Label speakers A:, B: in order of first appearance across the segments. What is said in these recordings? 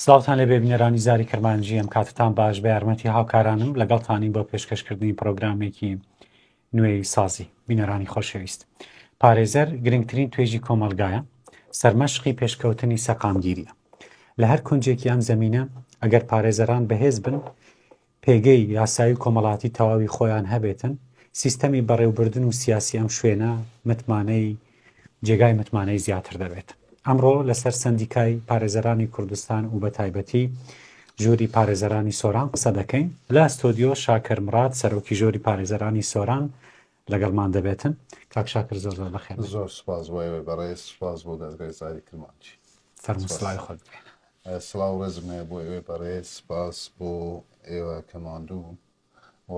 A: سڵاوتان لێ بێبینەرانی زاری کرمانجی ئەم کاتتان باش بە یارمەتی هاوکارانم لەگەڵتانی بۆ پێشکەشکردنی پرۆگرامێکی نوێی سازی بینەرانی خۆشەویست. پارێزەر گرنگترین توێژی کۆمەلگایە، سەرمەشقی پێشکەوتنی سەقامگیریە. لە هەر کونجێکی ئەم زەمینە ئەگەر پارێزەران بەهێز بن، پێگەی یاسایی و کۆمەڵاتی تەواوی خۆیان هەبێتن، سیستەمی بەڕێوەبردن و سیاسی ئەم شوێنە جێگای متمانەی زیاتر دەبێت. ئەمڕۆ لەسەر سەندیکای پارێزەرانی کوردستان و بە تایبەتی ژووری پارێزەرانی سۆران قسە دەکەین. لە ئەستۆدیۆ شاکر مراد سەرۆکی ژووری پارێزەرانی سۆران لەگەڵمان دەبێتن. کاک شاکر زۆر بەخێر.
B: زۆر سوپاس بۆ بەڕێز، سوپاس بۆ دەرگای زاری کرمانجی.
A: فەرموو سڵای خۆت بێن.
B: سڵاو ڕێزم هەیە بۆ ئێوەی بەڕێز، سپاس بۆ ئێوە کەماندوو و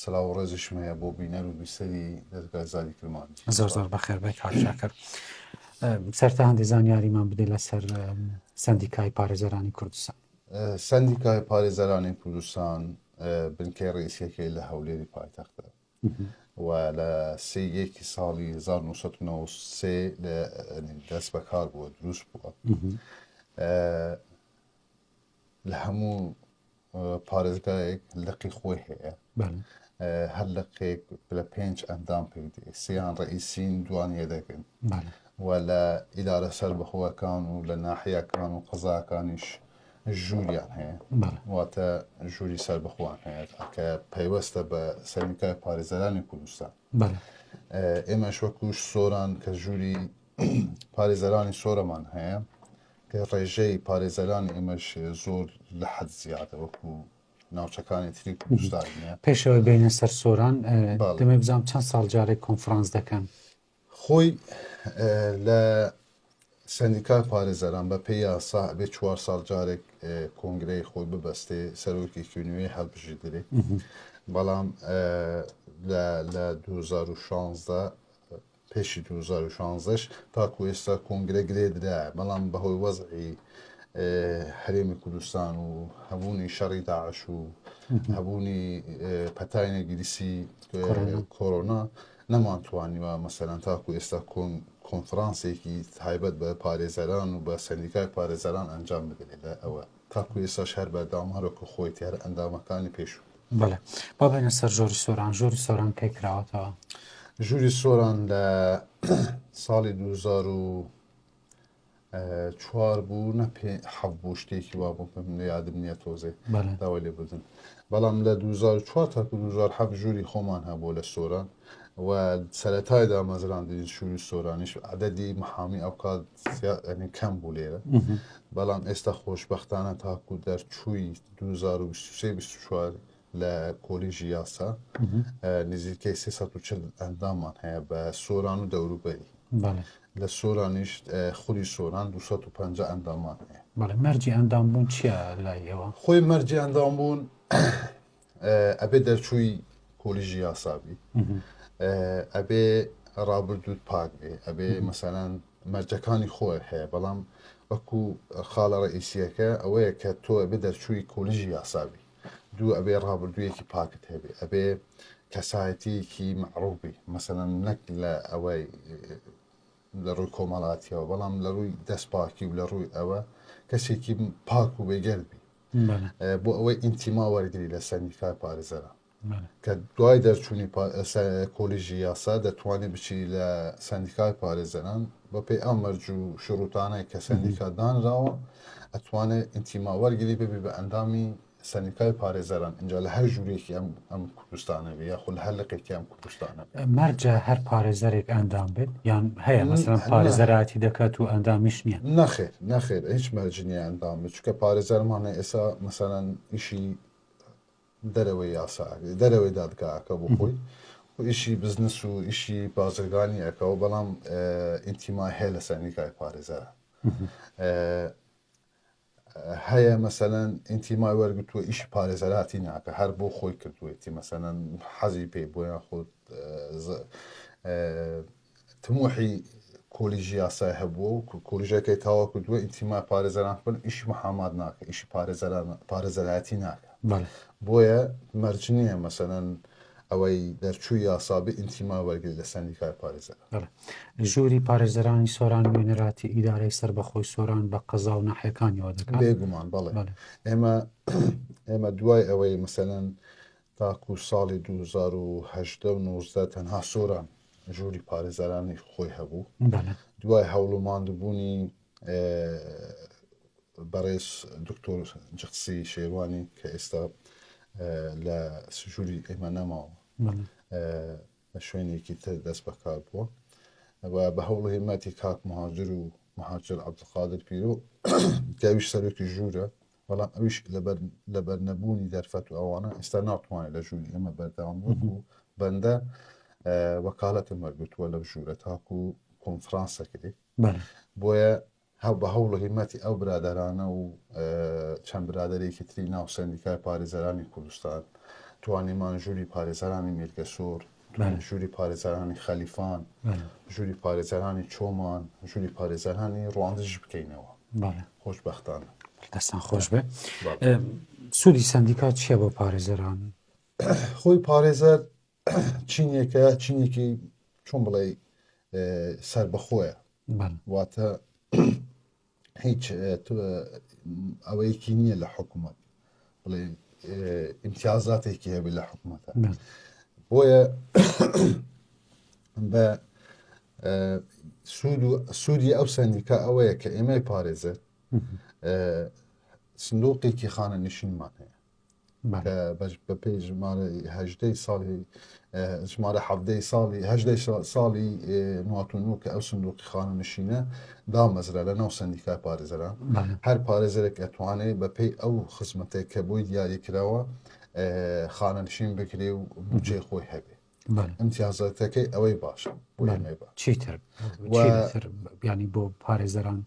B: سڵاو ڕێزشم هەیە بۆ بینەر و بیسەری دەرگای زاری کرمانجی.
A: زۆر بەخێر بێ کاک شاکر. سەرتا هەندێک زانیاریمان بدەیت لەسەر سەندیکای پارێزەرانی کوردستان.
B: سەندیکای پارێزەرانی کوردستان بنکەی ڕئیسیەکەی لە هەولێری پایتەختە و لە 3 ساڵی 1993 دەست بەکار بووە، دروست بووە. لە هەموو پارێزگایەک لقی خۆی هەیە، هەر لقێک لە 5 ئەندام پێدێ، 3 ڕئیسین، 2 یەدەگن و لە ئیدارە سەربەخۆوەکان و لە ناحیەکان و قەزاکانیش ژووریان هەیە، واتە ژووری سەربەخۆوان هەیە کە پەیوەستە بە سەندیکای پارێزەرانی کوردستان. ئێمەش وەکوش سۆران کە ژووری پارێزەرانی سۆرەمان هەیە کە ڕێژەی پارێزەرانی ئێمەش زۆر لە حەد زیادە وەکو ناوچەکانی تری کوردستانە.
A: پێشەوەی بینە سەر سۆران دەمێ بزانم چەند ساڵ جارێک کۆنفرانس دەکەن.
B: خۆی لە سەندیکای پارێزەران بە پێی یاسا بێ 4 ساڵ جارێک کۆنگرەی خۆی ببەستێ، سەرۆکێکی نوێی هەڵبژێدرێ. بەڵام لە 2016 پێشی 2016ش تاکو ئێستا کۆنگرە گرێدرایە، بەڵام بەهۆی وەزعی هەرێمی کوردستان و هەبوونی شەڕی داعش و هەبوونی پەتای نەگریسی کۆرۆنا نەمانتوانیوە مەسەلەن تاکو ئێستا کۆنفرانسێکی تایبەت بە پارێزەران و بە سەندیکای پارێزەران ئەنجام بدرێت لە ئەوە، تاکو ئێستاش هەر بەردەوام هەرۆکە خۆی هەر ئەندامەکانی پێشوو.
A: بەڵێ با بینە سەر ژۆری سۆران. ژۆری سۆران کەی کراوەتەوە؟
B: ژووری سۆران لە ساڵی 2004 بوو، نە 7 بوو، شتێکی وا بوو لە یادم نییە تۆزێ داوای لێ بدن. بەڵام لە 2004 تاکو 2007 ژووری خۆمان هەبوو لە سۆران و سەرەتایدا مەزراندنی ژووری سۆرانیش عەدەدی محامی ئەوقات کەم بوو لێرە. بەڵام ئێستا خۆشبەختانە تاکو دەرچووی 2023-24 لە کۆلیژی یاسا نزیکەی 340 ئەندامان هەیە بە سۆران و دەوروبەری. لە سۆرانیش خوری سۆران 250 ئەندامان هەیە.
A: بەڵێ مەرجی ئەندامبوون چییە لای ئێوە؟
B: خۆی مەرجی ئەندامبوون ئەبێ دەرچووی کۆلیژی یاسابی، ئەبێ ڕابردوود پاک بێ، ئەبێ مەسەلەن مەرجەکانی خۆی هەیە، بەڵام وەکو خاڵە ڕئیسیەکە ئەوەیە کە تۆ ئەبێ دەرچووی کۆلیژی یاسابی، دوو ئەبێ ڕابردوویەکی پاکت هەبێ، ئەبێ کەسایەتیەکی معروفی، مەسەلەن نەک لە ئەوەی لە ڕووی کۆمەڵاتیەوە، بەڵام لە ڕووی دەستپاکی و لە ڕووی ئەوە کەسێکی پاک و بێگەردبی بۆ ئەوەی ئینتیما وەرگری لە سەندیکای پارێزەران کە دوای دەرچوونی کۆلیژی یاسا دەتوانێت بچی لە سەندیکای پارێزەران بە پێی ئەم مەرج و شروتانەی کە سەندیکا دانراوە ئەتوانێت ئینتیما وەرگری ببی بە ئەندامی سەندیکای پارێزەران اینجا لە هەر ژوورێکی ئەم کوردستانە بێ یاخود لە هەر لقێکی ئەم کوردستانە.
A: مەرجە هەر پارێزەرێک ئەندام بێت یان هەیە مەسەلەن پارێزەراتی دەکات و ئەندامیش نییە؟
B: نەخێر هیچ مەرجی نییە ئەندام بێت، چونکە پارێزەرمانە ئێستا مەسەلەن ئیشی دەرەوەی یاسا دەرەوەی دادگاکە بۆ خۆی ئیشی بزنس و ئیشی بازرگانی ئەەکەەوە، بەڵام ئینتیمای هەیە لە سەندیکای پارێزەران. هەیە مەسەلەن ئینتیمای وەرگتووە ئیشی پارێزەراتی ناکە، هەر بۆ خۆی کردوێتی مەسەلەن حەزی پێی بۆ یان خۆت تموحی کۆلیژی یاسای هەبووە و کۆلیژەکەی تاوا کردووە ئینتیمای پارێزەران بن، ئیشی محامات ناکە، ئیشی پارێزەراتی ناکە. بۆیە مەرج نییە مەسەلەن ئەوەی دەرچووی یاسابی ئینتیما وەرگری لە سندیکای پارێزەران.
A: بەڵێ. ژووری پارێزەرانی سۆران نوێنەراتی ئیدارەی سربەخۆی سۆران بە قەزا و ناحیەکانیەوە دەکات.
B: بێگومان بەڵێ
A: بەڵێ.
B: ئێمە دوای ئەوەی مەسەلەن تاکو ساڵی 2010 و 19 تەنها سۆران ژووری پارێزەرانی خۆی هەبوو.
A: بەڵێ.
B: دوای هەوڵوماندبوونی بەڕێز دکتۆر جقسی شێوانی کە ئێستا لە ژووری ئێمە نەماوە
A: بەڵێ.
B: لە شوێنێکی تر دەست بەکار بووە و بە هەوڵ هێمەتی کاک مهاجر و مهاجر عەبدولقادر پیرۆ کەویش سەرۆکی ژوورە، بەڵام ئەویش لەبەر نەبوونی دەرفەت و ئەوانە ئێستا ناتوانێت لە ژووری ئێمە بەردەوام بوو و بەندە وەکالەتم وەرگرتووە لەو ژوورە تاکو و کۆنفرانسە کردی.
A: بەڵێ.
B: بۆیە بە هەوڵ هێمەتی ئەو برادەرانە و چەند برادێکی تری ناو سندیکای پارێزەرانی کوردستان توانیمان ژووری پارێزەرانی میرگەسۆر، ژووری پارێزەرانی خەلیفان، ژووری پارێزەرانی چۆمان، ژووری پارێزەرانی ڕواندژ بکەینەوە.
A: بەڵێ.
B: خۆشبەختانە.
A: دەستان خۆش بێ. سوودی سندیکا چییە بۆ پارێزەران؟
B: خۆی پارێزەر چینێکی چۆن بڵێ سربەخۆیە، واتە هیچ ئەوەیەکی نییە لە حکوومەت بڵێ ئیمتیازاتێکی هەبێت لە حکوومەتە. بۆیە بە سوودی ئەو سندیکا ئەوەیە کە ئێمەی پارێزەر سندوقێکی خانە نشینمان هەیە بە پێی ژمارە هەژدەی ساڵی ژمارە حەڤدەی ساڵی هەژدەی ساڵی 99 کە ئەو سندوقی خانە نشینە دامەزرا لە ناو سندیکای پارێزەران. هەر پارێزەرێک ئەتوانێت بە پێی ئەو خزمەتێک کە بۆی دیاری کراوە خانە نشین بکرێ و بودجێ خۆی هەبێ. امتیازاتەکەی ئەوەی باشە بۆ ئێمەی باش.
A: چیتر ینی بۆ پارێزەران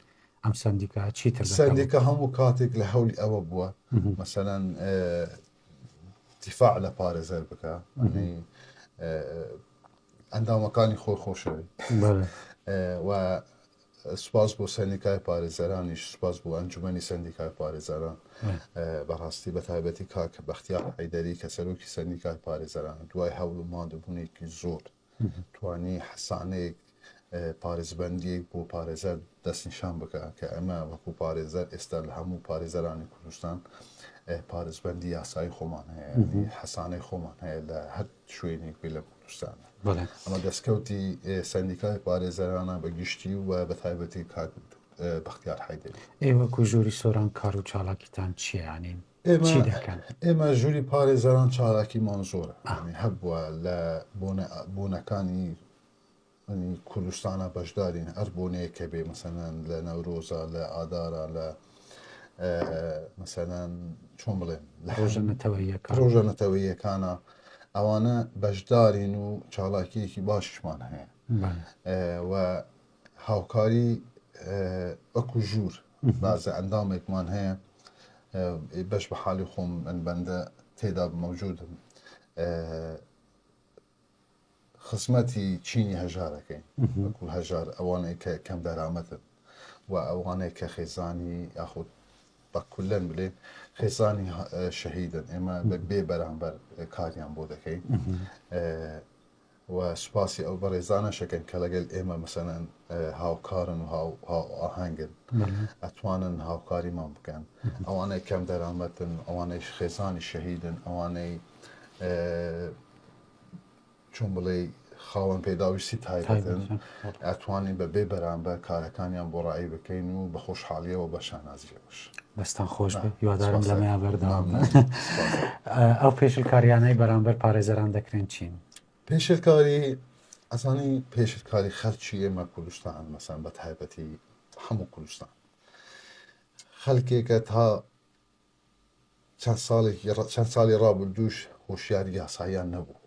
A: ئەم سندیکا چیتر
B: سندیکا هەموو کاتێک لە هەولی ئەوە بووە مەسەلەن دیفاع لە پارێزەر بکە، ئەندامەکانی خۆی خۆشەوی و سوپاس بۆ سندیکای پارێزەرانیش، سوپاس بۆ ئەنجومەنی سندیکای پارێزەران بەڕاستی بە تایبەتی کاک بەختیار حەیدەری کە سەرۆکی سندیکای پارێزەران دوای هەوڵ و مادەبوونێکی زۆر توانی حەسانەیەک پارێزبەندیەک بۆ پارێزەر دەستنیشان بکە کە ئەمە وەکو پارێزەر ئێستا لە هەموو پارێزەرانی کوردستان پارێزبەندی یاسایی خۆمان هەیە، حەسانەی خۆمان هەیە لە هەر شوێنێک لە کوردستانە. ئەمە دەستکەوتی سندیکای پارێزەرانە بە گشتی و بە تایبەتی کاک بەختیار حەیدەری.
A: ئێوەکو ژووری سۆران کار و چالاکیتان چییە؟ ینی چی دەکەن؟
B: ئێمە ژووری پارێزەران چالاکیمان زۆرە، هەبووە لە بۆنەکانی کوردستانە بەشدارین هەر بۆنەیە کە بێ مەسەلەن لە نەورۆزە، لە ئادارە، لە مەسەلەن چۆن بڵێن ڕۆژە نەتەوەییەکانە ئەوانە بەشدارین و چالاکیەکی باششمان هەیە و هاوکاری وەکو ژوور بازە ئەندامێکمان هەیە بەش بە حالی خۆم من بەندە تێدا مەوجودم خزمەتی چینی هەژارەکەین وەکو هەژار ئەوانەی کە کەم دەرامەتن و ئەوانەی کە خێزانی یاخود بە کولەن بڵێ خێزانی شەهیدن ئێمە بێ بەرامبەر کاریان بۆ دەکەین و سوپاسی ئەو بەڕێزانە شەکەن کە لەگەڵ ئێمە مەسەلەن هاوکارن و ئاهەنگن ئەتوانن هاوکاریمان بکەن ئەوانەی کەم دەرامەتن ئەوانەی خێزانی شەهیدن ئەوانەی چۆن بڵێ خاوەن پێداویستی تایبەتن ئەتوانین بە بێ بەرامبەر کارەکانیان بۆ ڕایی بکەین و بە خۆشحاڵیەوە بە شانازیەوەش.
A: دەستان خۆش بێت، هیوادارم لەمەیان بەردەوام ئەو پێشلکاریانەی بەرامبەر پارێزەران دەکرێن چین؟
B: پێشلکاری ئەزانی پێشلکاری خەرچی ئێمە کوردستان مەسەن بە تایبەتی هەموو کوردستان خەڵکێکە تا چەند ساڵی ڕابردووش هۆشیاری یاساییان نەبوو،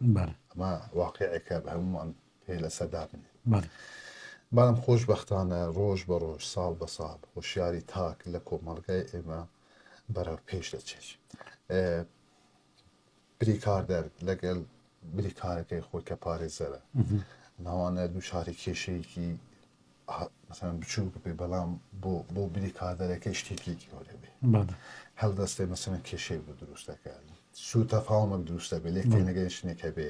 B: ئەمە واقعێکە بە هەمومان پێ لەسەردا بنێ. بەڵام خۆشبەختانە ڕۆژ بە ڕۆژ ساڵ بە ساڵ هۆشیاری تاک لە کۆمەڵگەی ئێمە بەرەو پێش دەچێت. بریکاردەر لەگەڵ بریکارەکەی خۆی کە پارێزەرە ناوانە دووچاری کێشەیەکی مەسەلەن بچووک بێ بەڵام بۆ بریکاردەرەکەی شتێکی گەورە بێ هەڵدەستێ مەسەلەن کێشەی بۆ دروست دەکات سوء تفاهم دروست بێ لێک تێنەگەی شتێک هەبێ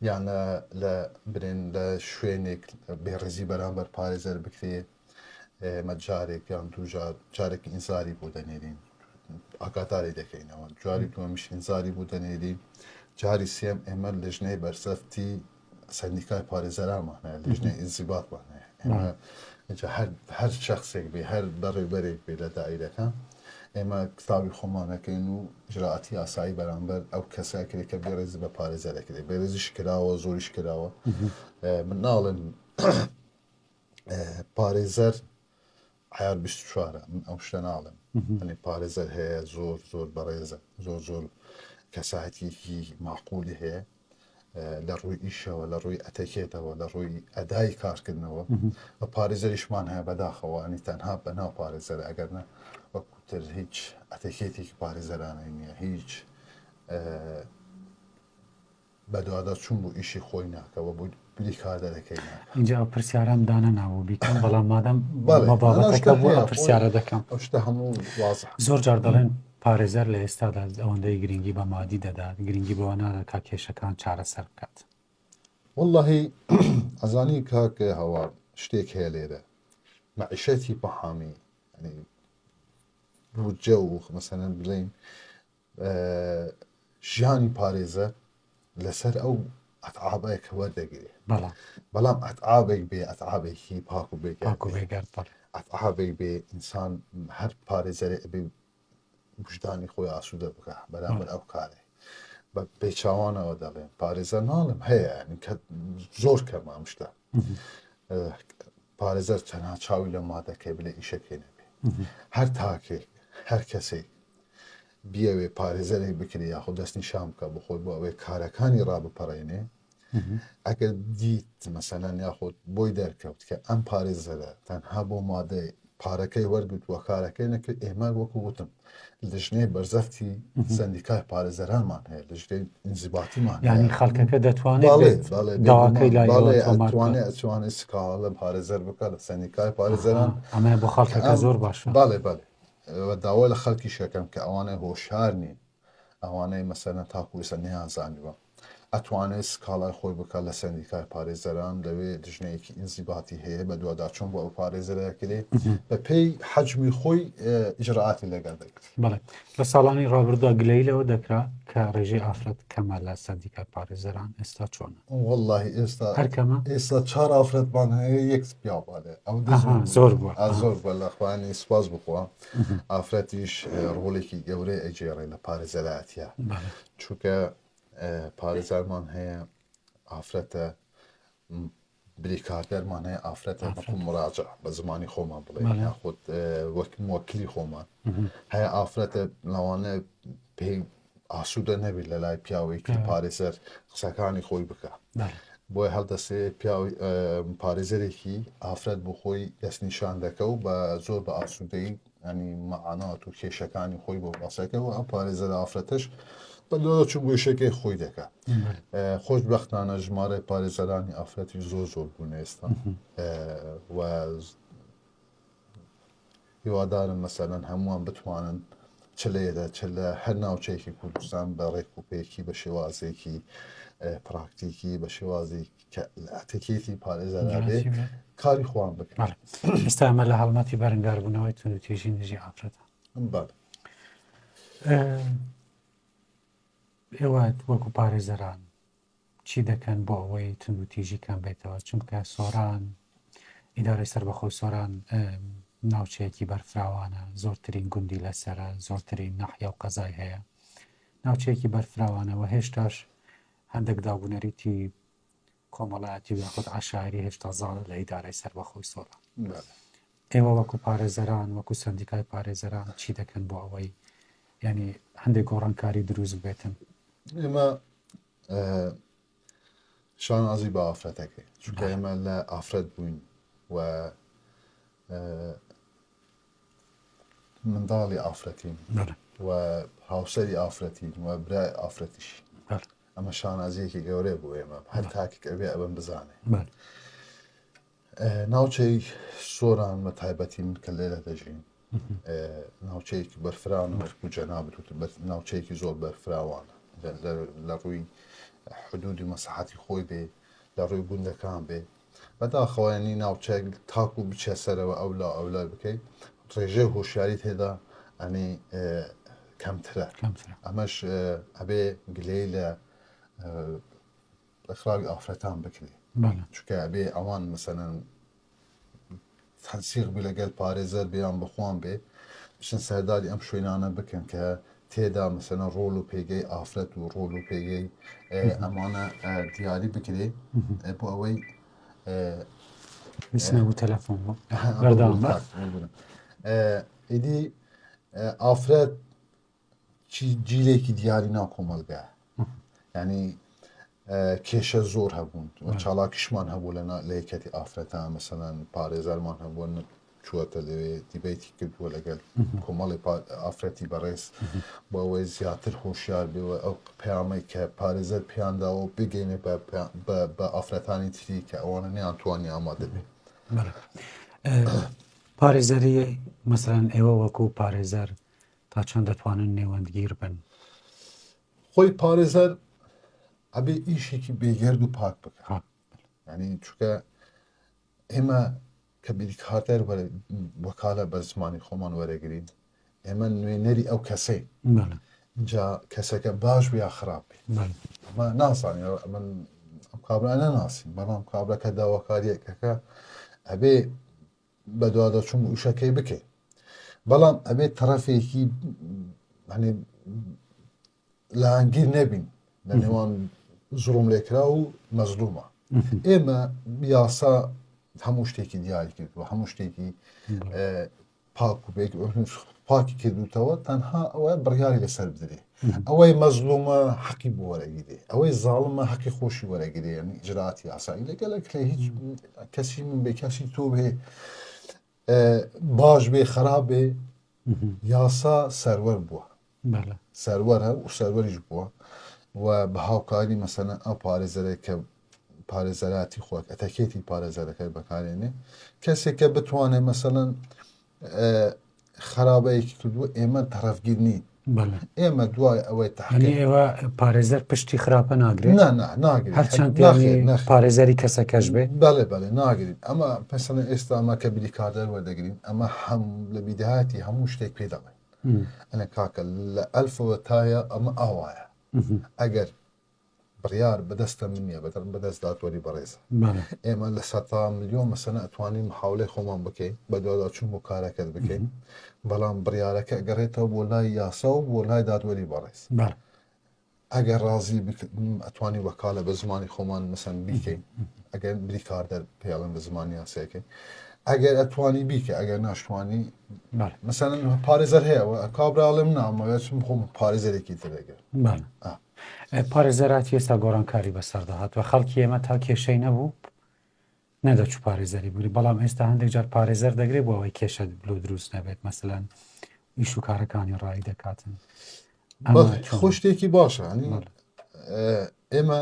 B: یانە لە برێن لە شوێنێک بێڕێزی بەرامبەر پارێزەر بکرێ ئێمە جارێک یان دوو جارێکی ئینزاری بۆ دەنێرین ئاگاداری دەکەینەوە جاری دووەمیش ئینزاری بۆ دەنێرین جاری سێم ئێمە لەژنەی بەرسەفتی سەندیکای پارێزەرانمان هەیە لەژنەی ئینزیباتمان هەیە ئێمە هەر شخصێک بێ هەر بەڕێوبەرێک بێ لە دائیرەکە ئێمە کتابی خۆمانەکەین و ژراعەتی ئاسایی بەرامبەر ئەو کەساکرێت کە بێڕێزی بە پارێزەرەکرێ بێڕێزیش کراوە زۆریش کراوە من ناڵێن پارێزەر عیار 24 من ئەو شتە ناڵێم ئەنی پارێزەر هەیە زۆر بەڕێزە زۆر کەسایەتێکی معقولی هەیە لە ڕووی ئیشەوە لە ڕووی ئەتەکێتەوە لە ڕووی ئەدای کارکردنەوە بە پارێزەریشمان هەیە بەداخەوە ئەنی تەنها بەناو پارێزەر ئەگەرنە وەکوتر هیچ ئەتەکێتێکی پارێزەرانەی نییە هیچ بەدووادا چوون بۆ ئیشی خۆی ناکەوە بۆ بلی کاردەرەکەی ناکە
A: اینجا پرسیارم دانە ناوە بیکەم بەڵام مادەم مەبابەتەکە بووە پرسیارە دەکەم
B: ئەو شتە هەموو وازح
A: زۆر جار دەڵێن پارێزەر لە ئێستادا ئەوەندەی گرنگی بە مادی دەدات گرنگی بەوە نادەکات کێشەکان چارەسەر بکات
B: واللهی ئەزانی کاکە هەوا شتێک هەیە لێرە مەعیشەتی بەهامی بودجە و مەسەلەن بڵێین ژیانی پارێزەر لەسەر ئەو ئەتعابەیە کە وەردەگرێ بەڵام ئەتعابێک بێ ئەتعابێکی پاک و
A: بێگەرد
B: ئەتعابێک بێ ئینسان هەر پارێزەرێ ئەبێ وجدانی خۆی ئاسوودە بکە بەرامبەر ئەو کارێ بە پێچاوانەوە دەڵێن پارێزەر ناڵم هەیە کە زۆر کەم ئەم شتە پارێزەر تەنها چاوی لە مادەکەی بلێ ئیشەکەی نەبێ هەر تاکێک هەر کەسێک بیاوێ پارێزەرێک بکرێ یاخۆ دەستی شام بکە بخۆی بۆ ئەوەی کارەکانی ڕابپەڕێنێ ئەگەر دیت مەسەلەن یاخۆ بۆی دەرکەوت کە ئەم پارێزەرە تەنها بۆ مادەی پارەکەی وەرگرت وە کارەکەی نەکرد ئێمە وەکو وتم لژنەی بەرزەفتی سەندیکای پارێزەرانمان هەیە لژنەی ئینزیباتیمان
A: یعنی خەڵکەکە دەتوانێت داواکەی
B: ئەتوانێت سکاڵە لە پارێزەر بکات لە سەندیکای پارێزەران
A: ئەمە بۆ خەڵکەکە زۆر باشە
B: داوا لە خەڵکی شەکەم کە ئەوانەی هۆشار نین ئەوانەی مەسەلەن تاکوویسە نەیانزانیوە ئەتوانێت سکاڵای خۆی بکات لە سەندیکای پارێزەران لەوێ دژنەیەکی ئینزیباتی هەیە بە دووەدا چۆن بۆ ئەو پارێزەرەکرێ بە پێی حەجمی خۆی ئیجرعاتی لەگەڵ دەکرێت
A: بەڵێ لە ساڵانی ڕابردووە گلەی لەوە دەکرا کە ڕێژەی ئافرەت کەمە لە سەندیکای پارێزەران ئێستا چۆنە
B: واللهی ئێستا
A: هەرکەمە
B: ئێستا 4 ئافرەتمان هەیە یەک پیاوانێ ئەو
A: زۆر بووە
B: زۆر بە لە خوانی سوپاس بخوا ئافرەتیش ڕۆڵێکی گەورەی ئەجێڕێ لە پارێزەرایەتیە چونکە پارێزەرمان هەیە ئافرەتە بریکاردەرمان هەیە ئافرەتە مراجع بە زمانی خۆمان بڵێ یاخود وەک موەکیلی خۆمان هەیە ئافرەتە لەوانە پێی ئاسوودە نەبێت لە لای پیاوێکی پارێزەر قسەکانی خۆی بکە بۆی هەڵدەسێ پارێزەرێکی ئافرەت بۆ خۆی دەستنیشان دەکە و بە زۆر بە ئاسوودەی ینی مەعانات و کێشەکانی خۆی بۆ باسەکەەوە ئەم پارێزەر ئافرەتش بەلۆ چوو بۆشەکەی خۆی دەکات خۆشبەختانە ژمارە پارێزەرانی ئافرەتی زۆر بوون ئێستا و هیوادارم مەسەلەن هەمووان بتوانن چ لێرە چ لە هەر ناوچەیەکی کوردستان بە ڕێکوپێکی بە شێوازێکی پراکتیکی بە شێوازی کە ئەتەکێتی پارێزەرا بێ کاری خۆیان بکەن
A: ئێستا ئەمە لە هەڵمەتی بەرەنگاربوونەوەی توندوتیژی نژی ئافرەتە ئێوە وەکو پارێزەران چی دەکەن بۆ ئەوەی توندوتیژی کەم بێتەوە چونکە سۆران ئیدارەی سەربەخۆی سۆران ناوچەیەکی بەرفراوانە زۆرترین گوندی لەسرە زۆرترین ناحیە و قەزای هەیە ناوچەیەکی بەرفراوانەوە هێشتاش هەندێک دابوونەریتی کۆمەڵایەتی و یاخود عەشایری هێشتا زاڵ لە ئیدارەی سەربەخۆی سۆران ئێوە وەکو پارێزەران وەکو سەندیکای پارێزەران چی دەکەن بۆ ئەوەی ینی هەندێک گۆڕانکاری دروست بێتن
B: ئێمە شانازی بە ئافرەتەکەی چونکە ئێمە لە ئافرەت بووین و منداڵی ئافرەتین و هاوسەری ئافرەتین و برای ئافرەتیش ئەمە شانازیەکی گەورەی بوو ئێمە هەر تاکێک ئەبێ ئەبن بزانێ ناوچەی سۆران بە تایبەتی من کە لێرە دەژین ناوچەیەکی بەرفراوانە وەکو جەنابەت ناوچەیەکی زۆر بەرفراوانە لە ڕووی حدودی مەساحەتی خۆی بێ لە ڕووی گوندەکان بێ بەداخەوەیانی ناوچەیەک تاکو و بچێ سەرەوە ئەولا بکەیت ڕێژەی هۆشیاری تێدا ئەنی کەمترە ئەمەش ئەبێ گلەی لە ئەخراگی ئافرەتان بکرێ چونکە ئەبێ ئەوان مەسەلەن تەنسیق بی لەگەل پارێزەر بێیان بخۆان بێ بچن سەرداری ئەم شوێنانە بکەن کە تێدا مەسەلەن ڕۆڵ و پێگەی ئافرەت و ڕۆڵ و پێگەی ئەمانە دیاری بکرێ بۆ ئەوەی
A: بسنەبوو تەلەفۆن بەردەوام بە
B: ئیدی ئافرەت جیلێکی دیاری ناو کۆمەلگا ینی کێشە زۆر هەبوون چالاکیشمان هەبوو لە یەکەتی ئافرەتان مەسەلەن پارێزەرمان هەبووە چووەتە لەوێ دیبەیتی کردووە لەگەل کۆمەڵی ئافرەتی بەڕێز بۆ ئەوەی زیاتر هۆشیار بێەوە ئەو پەیامەی کە پارێزەر پێیانداوە بگەینێ بە ئافرەتانی تری کە ئەوانە نەیانتوانی ئامادە بێ
A: پارێزەری مەسەلەن ئێوە وەکو پارێزەر تا چەند دەتوانن نێوەندگیر بن
B: خۆی پارێزەر ئەبێ ئیشێکی بێگەرد و پاک بکە ینی چونکە ئێمە کە بیرکارتەر وەکالە بە زمانی خۆمان وەرەگرین ئێمە نوێنەری ئەو کەسەی جا کەسەکە باش بیا خراپ بێ ئەمە ناسانی من ئەم کابرا نەناسین بەڵام کابراکە داواکاریەکەکە ئەبێ بە دووادەچوون وشەکەی بکەیت بەڵام ئەبێ تەرەفێکی هەنێ لاهەنگیر نەبین لە نێوان زوڵم لێکرا و مەزلومە ئێمە یاسا هەموو شتێکی دیاری کردووە هەموو شتێکی پاک و پاکی کردوتەوە تەنها ئەوە بڕیاری لەسەر بدرێ ئەوەی مەزلومە حەقی بۆ وەرەگیرێ ئەوەی زاڵمە حەقی خۆشی وەرەگیرێ ینی ئیجراتی یاسایی لەگەلێک لە هیچ کەسی من بێ کەسی تۆ بێ باش بێ خراپ بێ یاسا سەروەر بووە سەروەرە و سەروەریش بووە و بە هاوکاری مەسەلەن ئەو پارێزەرێک کە پارێزەراتی خۆک ئەتەکێتی پارێزەرەکەی بەکارێنێ کەسێک کە بتوانێت مەسەلەن خراپەیەکی کردووە ئێمە تەرەفگیر نین ئێمە دوای ئەوەی
A: ئێوە پارێزەر پشتی خراپە ناگرێت
B: ناگرێت
A: هەرچەند پارێزەری کەسەکەش بێ
B: بەڵێ ناگرین ئەمە پەسەڵەن ئێستا ئەمە کە بریکاردەر وەردەگرین ئەمە هەم لە بیداهاتی هەموو شتێک پێ دەڵێن ئەنە کاکە لە ئەلفەوە تایە ئەمە ئاوایە ئەگەر بڕیار بەدەستە من نییە بەدەست داتوەری بەڕێزە ئێمە لە 100 ملیۆن مەسەلەن ئەتوانین محاولەی خۆمان بکەین بە دوواداچوون بۆ کارەکەت بکەین بەڵام بڕیارەکە گەڕێتەوە بۆ لای یاسا و بۆ لای دادوەری بەڕێز ئەگەر ڕازی ئەتوانی وەکالە بە زمانی خۆمان مەسەن بیکەین ئەگەر بریکاردەر پێڵن بە زمانی یاسایەکەی ئەگەر ئەتوانی بیکە ئەگەر ناشتوانی مەسەلەن پارێزەر هەیەەوە کابراڵێم نامەوێتم خۆم پارێزەرێکی ترەگەر
A: پارێزەراتی ئێستا گۆڕانکاری بەسەرداهات و خەڵکی ئێمە تا کێشەی نەبوو نەدەچوو پارێزەری بووری بەڵام ئێستا هەندێک جار پارێزەر دەگرێت بۆ ئەوەی کێشە بلو دروست نەبێت مەسەلەن ئیش و کارەکانی ڕای دەکاتن
B: خۆ شتێکی باشە ئێمە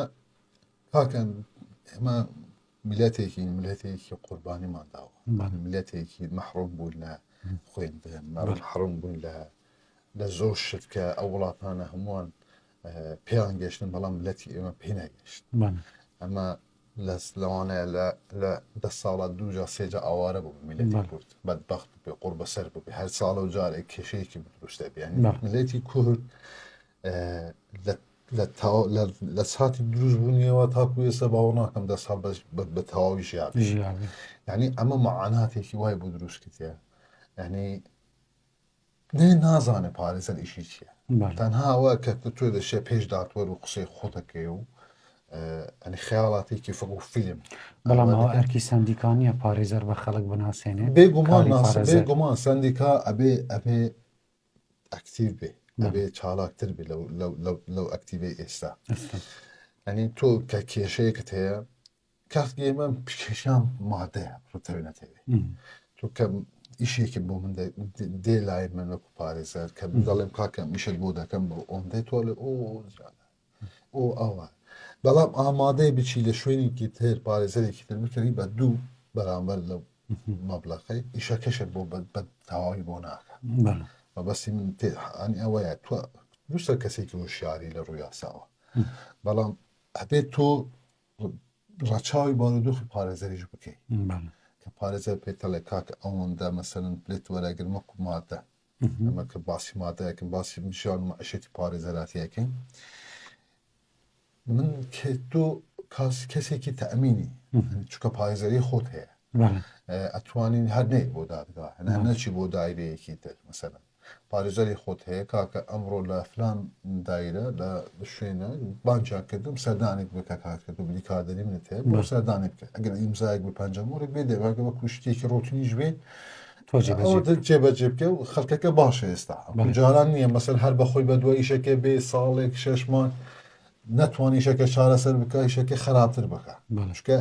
B: کاکەن ئێمە ملەتێکی قوربانیمان داوە ملەتێکی مەحروم بوون لە خوێندن محروم بوون لە زۆر شت کە ئەو وڵاتانە هەمووان پێیان گەشتن بەڵام ملەتی ئێمە پێ نەگەشت ئەمە لەوانەیە لە 10 ساڵە 2 3 ئاوارە بوو ملەتی کورد بەدبەخت بێ قوڕ بەسەر بوو هەر ساڵە و جارێک کێشەیەکی دروستە بێ ملەتی کورد لە ساتی دروست بوونیەوە تاکو ئێستا باوەڕ ناکەم 10 ساڵ بە تەواوی ژیان یعنی ئەمە مەعاناتێکی وای بۆ دروست کردیە یعنی نازانێ پارێزەر ئیشی چییە تەنها ئەوە کە تۆ دەشێ پێش داتوەر و قسەی خۆتەکەی و ئەنی خەیاڵاتێکی فەق و فیلم
A: بەڵام ئەوە ئەرکی سەندیکانیە پارێزەر بە خەڵک بناسێنێ
B: بێگومان سەندیکا ئەبێ ئەکتیو بێ ئەبێ چالاکتر بێ لەو ئەکتیڤی ئێستا ئەنی تۆ کە کێشەیەکت هەیە کاتگە ئێمە کێشیان مادەیە ڕوتەوێنەتەوێ تۆ کە ئیشێکی بۆ من دێ لای من وەکو پارێزەر کە دەڵێم کاکەم ئیشێک بۆ دەکەم بۆ ئۆندەی تۆ لە ئەوە بەڵام ئامادەی بچی لە شوێنێکی تر پارێزەرێکی تر بکەی بە دوو بەرامبەر لەو مبلغی ئیشەکەشت بۆ بە تەواوی بۆ ناکە
A: بەڵێ
B: مەبەستی من ئەنی ئەوەیە تۆ دووسە کەسێکی وشیاری لە ڕووی یاساوە بەڵام ئەبێت تۆ ڕەچاوی بارودۆخی پارێزەریش بکەیت
A: بەڵێ
B: کە پارێزەر پێتەڵێ کاکە ئەوەندە مەسەرن بلێت وەرەگرمە مادە ئەمە کە باسی مادەیەکەم باسی ژیان مەعیشەتی پارێزەراتیەکەین من تۆ کەسێکی تەمینی چکە پارێزەری خۆت هەیە
A: بەڵێ
B: ئەتوانین هەر نەیت بۆ دادگا نەچی بۆ دایرەیەکی تر مەسەرن پارێزەری خۆت هەیە کاکە ئەمڕۆ لە فلان دایرە لە شوێنە بانجیان کردم سەردانێک بکە کارکرد و بریکاردەری منت هەیە بۆ سەردانی بکە ئەگەر ئیمزایەک بە پەنجەمۆرێک بێ دەبێت بە کوشتێکی ڕۆتنیش بێت
A: تۆ
B: جێبەجێ بکە و خەڵکەکە باشە ئێستا جاران نییە مەسەر هەر بەخۆی بە دوای ئیشەکە بێ ساڵێک 6 مانگ نەتوانانی ئیشەکە چارەسەر بکە ئیشەکە خراپتر بکە چکە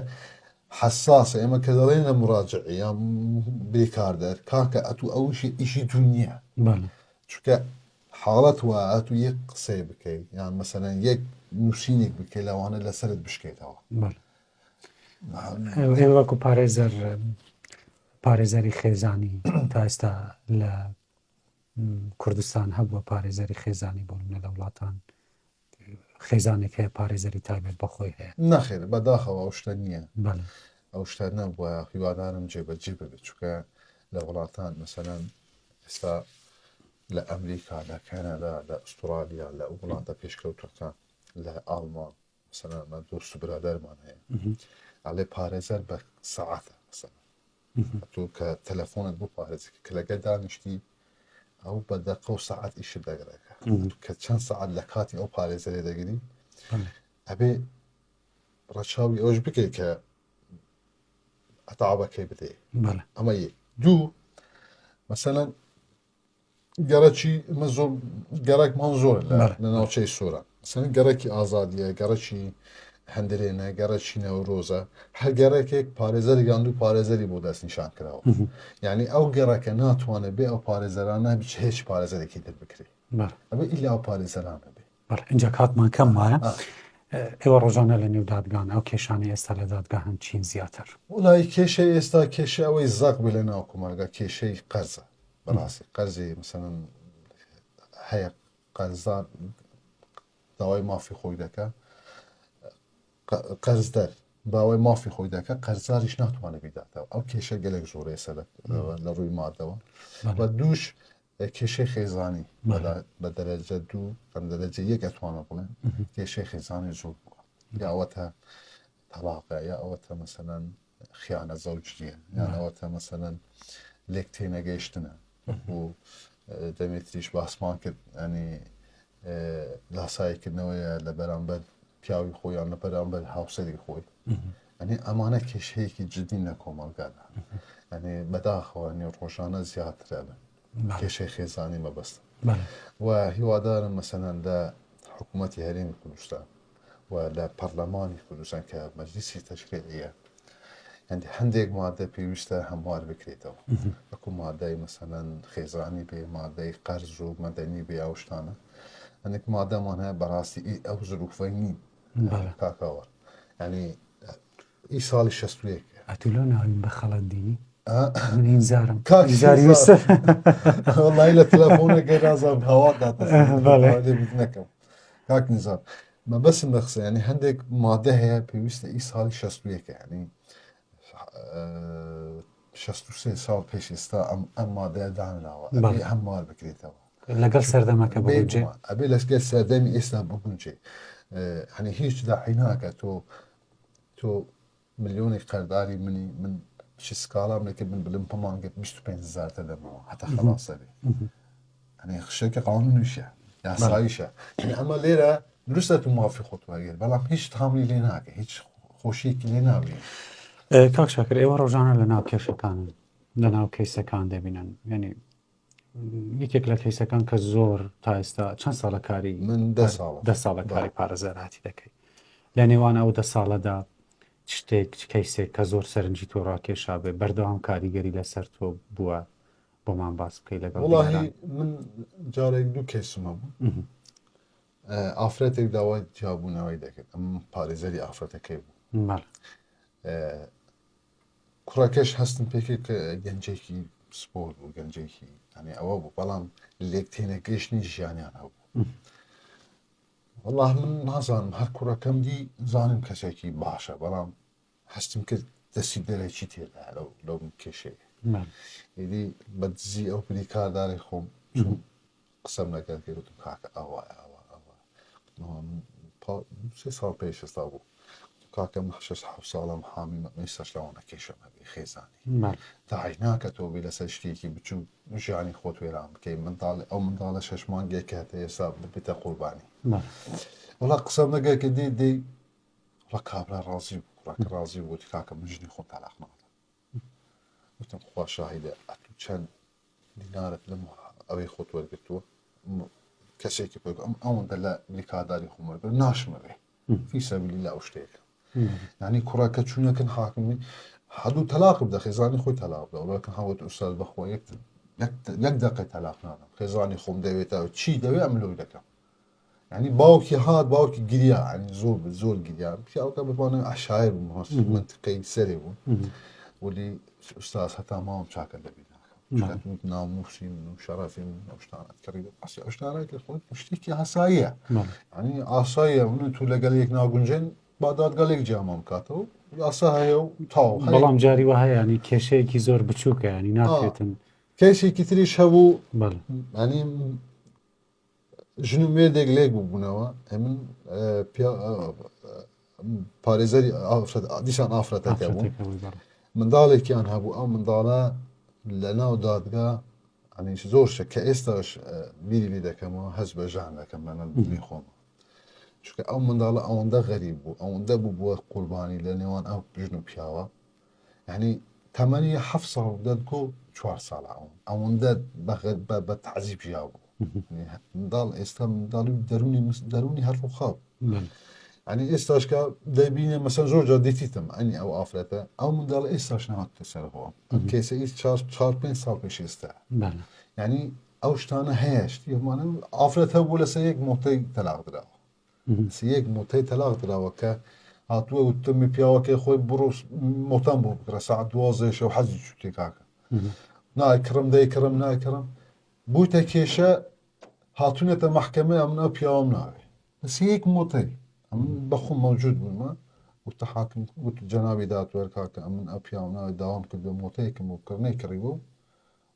B: حساسە ئێمە کە دەڵێن لە مراجعی یان بێکاردەر کاکە ئەتو ئەوشی ئیشی تو نییە چکە حاڵەت وە ئەتو یەک قسەی بکەیت یان مەسەرەن یەک نووسینێک بکەیت لەوانە لەسرت بشکێتەوە
A: ئێوە وەکو پارێزەری خێزانی تا ئێستا لە کوردستان هەبووە پارێزەری خێزانی بۆ لە وڵاتان خێزانێک هەیە پارێزەری تایبەت بەخۆی هەیە
B: نەخێر بەداخەوە ئەو شتە نییە
A: بەڵێ
B: ئەو شتە نەبووە هیوادارم جێبەجێ ببێت چکە لە وڵاتان مەسەلەن ئێستا لە ئەمریکا لە کەنەدا لە ئوسترالیا لە ئەو وڵاتە پێشکەوتەکان لە ئاڵمان مەسەلەن دۆست و برادەرمان هەیە ئەڵێ پارێزەر بە سەعاتە مەسەلەن تۆ کە تەلەفۆنت بۆ پارێزەکە کە لەگەڵ دانیشتی ئەو بە دەقە و سەعات ئیشت دەگرێکە کە چەند سەعات لە کاتی ئەو پارێزەرێ دەگری ئەبێ ڕەچاوی ئەوش بکەیت کە ئەتابەکەی بدەیت ئەمە دوو مەسەلەن گەرەکی گەڕێکمان زۆر لە ناوچەی سوورە مەسەلەن گەڕێکی ئازادیە گەڕێکی هەندرێنە گەڕێکی نەورۆزە هەر گەڕێکێک پارێزەری گاند و پارێزەری بۆ دەست نیشان کراوە یعنی ئەو گەڕەکە ناتوانێت بێ ئەو پارێزەرانە هیچ پارێزەرێکی تر بکرێت ئەبێ ئیلا ئەو پارێزەرانە بێ
A: اینجا کاتمان کەم وایە ئێوە ڕۆژانە لە نێو دادگان ئەو کێشانی ئێستا لە دادگا هەم چین زیاتر
B: وڵی کێشەی ئێستا کێشە ئەوەی زەق بێ لە ناو کۆمەلگا کێشەی قەرزە بەڕاستی قەرزی مەسەلەن هەیە قەرزدار داوای مافی خۆی دەکە قەرزدەر باوای مافی خۆی دەکە قەرزداریش ناتوانێت بیداتەوە ئەو کێشە گەلێک زۆرە ئێستا لە ڕووی مادەوە بە دووش کێشەی خێزانی بە دەرەجە دوو ئەم دەرەجە یەک ئەتوانە بڵێن کێشەی خێزانی زۆر بووە یا ئەوەتە تەلاقە یا ئەوەتە مەسەلەن خیانە زەوجیە یان ئەوەتە مەسەلەن لێک تێنەگەیشتنە و دەمێتریش باسمان کرد ئەنی لاسایکردنەوەیە لە بەرامبەر پیاوی خۆیان لە بەرامبەر هاوسەری خۆی ئەنی ئەمانە کێشەیەکی جدی لە کۆمەلگادا ئەنی بەداخەوە ڕۆژانە زیاترە بن کێشەی خێزانی مەبەستە و هیوادارم مەسەلەن لە حکوومەتی هەرێمی کوردستان و لە پەرلەمانی کوردستان کە مەجلیسی تەشریعیە هەندێک مادە پێویستە هەموار بکرێتەوە وەکو مادەی مەسەلەن خێزانی بێ مادەی قەرز و مەدەنی بێ ئەو شتانە هەندێک مادەمان هەیە بەڕاستی ئەو زروفەی نین کاکاوە ینی ئی ساڵی 61
A: ئەتولۆ ناوین بە خەڵەت دینی من هینزارم
B: زاری وڵی لە تەلەفۆنەکە نازانم هەوا نەکەم کاک نزار مەبەسم بە قسە ینی هەندێک مادە هەیە پێویستە ئی ساڵی 61 ینی 63 ساڵ پێش ئێستا ئەم مادەیە دانراوە هەموار بکرێتەوە
A: لەگەڵ سەردەمەکە بگونجێ
B: ئەبێ لەسگەر سەردەمی ئێستا بگونجێ هەنی هیچ داعی ناکە تۆ ملیۆنێک قەرداری منی من چی سکاڵام لەکە من بلم پەمانگەت 25,000 دەمەوە هەتا خەڵاسە بێ هەنی خشێکە قانونیشە یاساییشە ئەمە لێرە دروستە تو مافی خۆت وەرگێت بەڵام هیچ تامی لێ ناکە هیچ خۆشیەکی لێ ناوێ
A: کاک شاکر ئێوە ڕۆژانە لە ناو کێشەکانن لە ناو کەیسەکان دەبینن ینی یەکێک لە کەیسەکان کە زۆر تا ئێستا چەند ساڵە کاری
B: من 10
A: ساڵە کاری پارێزەراتی دەکەی لە نێوان ئەو 10 ساڵەدا شتێک کەیسێک کە زۆر سەرنجی تۆ ڕاکێشا بێ بەردەوام کاریگەری لەسەر تۆ بووە بۆمان باس بکەی لەگەڵ
B: وڵاهی من جارێک دوو کەیسمە بوو ئافرەتێک داوای جیابوونەوەی دەکرد ئەم پارێزەری ئافرەتەکەی بوو کوڕەکەش هەستم پێکرد کە گەنجێکی سپۆر بوو گەنجێکی ینی ئەوە بوو بەڵام لێک تێنەگەیشتنی ژیانیان هەبوو والله من نازانم هەر کوڕەکەم دی زانم کەسێکی باشە بەڵام هەستم کرد دەستی دەرێکی تێدا لەو کێشەیە ئیدی بە دزی ئەو بریکارداری خۆم چون قسەم لەگەڵ کرد وتم کاکە ئەوە سێ ساڵ پێش ئێستا بوو کاکە من 6 ساڵم حامی ئێستاش لەوانە کێشەم هەبێ خێزانی داعی ناکە تۆ بێ لەسەر شتێکی بچوو ژیانی خۆت وێران بکەی ئەو منداڵە 6 مانگێک کە هەتە ئێستا ببێتە قوربانی وڵا قسەم لەگەڵ کرد دێ وڵا کابرا ڕازی بوو کوڕەکە ڕازی بوو وتی کاکە من ژنی خۆم تالاق ناکەم وتم خوا شاهیدە ئەتوو چەند دینارت لەم ئەوەی خۆت وەرگرتووە کەسێکی پێ ئەوەندە لە بریکارداری خۆم وەرگرت ناشمەوێ فی سەبیلی لا ئەو شتێکە یعنی کوڕەکە چوونەکەن حاکمی هەدوو تەلاق بدە خێزانی خۆی تەلاق بدە وڵاکەن هاوت ئوستاد بەخۆ یەک دەقەی تەلاق نادەم خێزانی خۆم دەوێتەوە چی دەوێ ئەم لۆی دەکەم ینی باوکی هات باوکی گریا ینی زۆر گریا پیاوەکە بتوانێت عشایر بوو منتقەی سەرێ بوو ولی ئوستاز هەتا ماوەم چاکە دەبێت ناموسی و شەرەفی ئەو شتانەت کڕی ئەسی ئەو شتانە کە خۆت شتێکی ئاساییە ینی ئاساییە من تو لەگەڵ یەک ناگونجێن با دادگەڵێک جیامان بکاتەوە یاسا هەیە و تاو
A: بەڵام جاری وە هەیە ینی کێشەیەکی زۆر بچووکە ینی ناکرێتن
B: کێشێکی تریش هەبوو ینی ژن و مێردێک لێک بووبوونەوە من پارێزەری دیسان ئافرەتەکە بوو منداڵێکیان هەبوو ئەو منداڵە لە ناو دادگا ئەنیش زۆر شە کە ئێستاش بیری لێ دەکەمەوە هەست بە ژان دەکەم لەنە دڵی خۆمە چونکە ئەو منداڵە ئەوەندە غەریب بوو ئەوەندە بوو بووە قوربانی لە نێوان ئەو ژن و پیاوە یعنی تەمەنی 7 ساڵ دەدگۆ 4 ساڵ ئەوەندە بە تعزیب ژیا بوو منداڵ ئێستا منداڵی دەرونی هەر ڕووخاو ینی ئێستاش کە دەبینێ مەسەن زۆر جار دیتیتم ئەنی ئەو ئافرەتە ئەو منداڵ ئێستاش نهاتە سەرەوە کێسە 4-5 ساڵ پێش ئێستا ینی ئەو شتانە هەیە شتیمانە ئافرەت هەبوو لەسەر یەک مۆتەی تەلاق درراوە یەک مۆتەی تەلاق درراوە کە هاتووە وتمی پیاوەکەی خۆی بڕۆ مۆتان بۆ بکرە ساعت 12 شەو حەزی چوتێ کاکە ناکڕم دەیکڕم ناکڕم بوویتە کێشە هاتوونێتە مەحکەمەیە من ئەو پیاوەم ناوێ بەس یەک مۆتەی من بەخۆم مەوجود بوومە وتە حاکم وت جەنابی دادوەر کاکە من ئەو پیاوە ناوێ داوام کرد بە مۆتەیەکم و کڕنەی کڕیوە و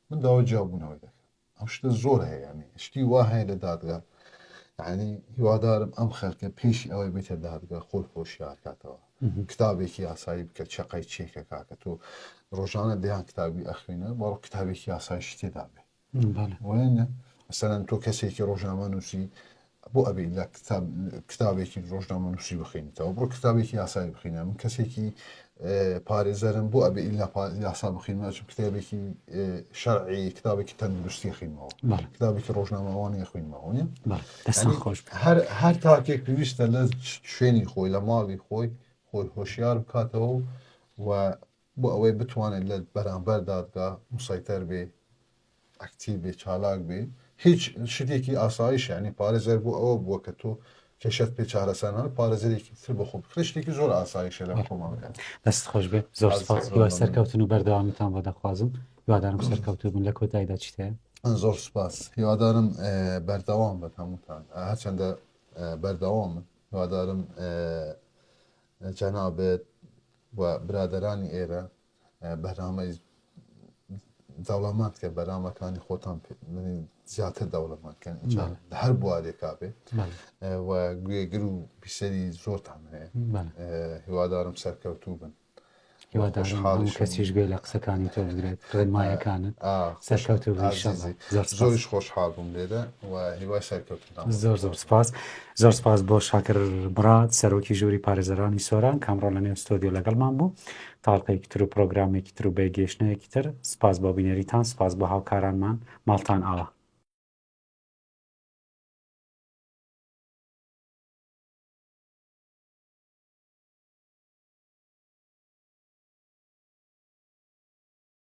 B: من داوا جیاببوونەوەی دەکەم ئەم شتە زۆر هەیە ینی شتی وا هەیە لە دادگا ینی هیوادارم ئەم خەڵکە پێشی ئەوەی بێتە دادگا خۆی خۆشیار کاتەوە کتابێکی یاسایی بکە چەقەی چێکە کاکە تۆ ڕۆژانە دەیان کتابی ئەخوێنە بەڵام کتابێکی یاسایش تێدا بێ وێنە مەسەلەن تۆ کەسێکی ڕۆژنامە نووسی بۆ ئەبێ لە کتابێکی ڕۆژنامە نووسی بخوێنیتەوە بڕۆ کتابێکی یاسایی بخوێنە من کەسێکی پارێزەرم بۆ ئەبێ ئیلا یاسا بخوێنمە چون کتابێکی شەرعی کتابێکی تەندروستی خوێنمەوە کتابێکی ڕۆژنامەوانی خوێنمەوە هەر تاکێک پێویستە لە شوێنی خۆی لە ماڵی خۆی هۆشیار بکاتەوە و بۆ ئەوەی بتوانێت لە بەرامبەر دادگا مسایتەر بێ ئەکتیو بێ چالاک بێ هیچ شتێکی ئاسایش ینی پارێزەر بوو ئەوە بووە کە تۆ کێشت پێ چارەسەرانە پارێزەرێکی تر بە خۆ بکرێت شتێکی زۆر ئاسایشە لە خۆمانەکە
A: دەست خۆش بێ زۆر سپاس هیوا سەرکەوتن و بەردەوامیتان بۆ دەخوازم هیوادارم سەرکەوتوو بن لە کۆتاییدا چیت هەیە
B: زۆر سپاس هیوادارم بەردەوام بن هەمووتان هەرچەندە بەردەوامن هیوادارم جەنابێت و برادەرانی ئێرە بەرنامەی دەوڵەمەند کە بەرنامەکانی خۆتان زیاتر دەوڵەمەندکەن هەر بوارێکا بێت و گوێگر و بیسەری زۆرتان هەیە هیوادارم سەرکەوتوو بن
A: هیوادارم کەسیش گوێ لە قسەکانی تۆ بگرێت ڕێنمایەکانت سەرکەوتوو
B: زۆریش خۆشحاڵ بووم لێرە و هیوای سەرکەوتن
A: زۆر زۆر سپاس بۆ شاکر مراد سەرۆکی ژووری پارێزەرانی سۆران کامڕۆ لە نێو ستۆدیۆ لەگەڵمان بوو تاڵقەیەکی تر و پرۆگرامێکی تر و بێگەیشتنەیەکی تر سپاس بۆ بینەریتان سپاس بۆ هاوکارانمان ماڵتان ئاوا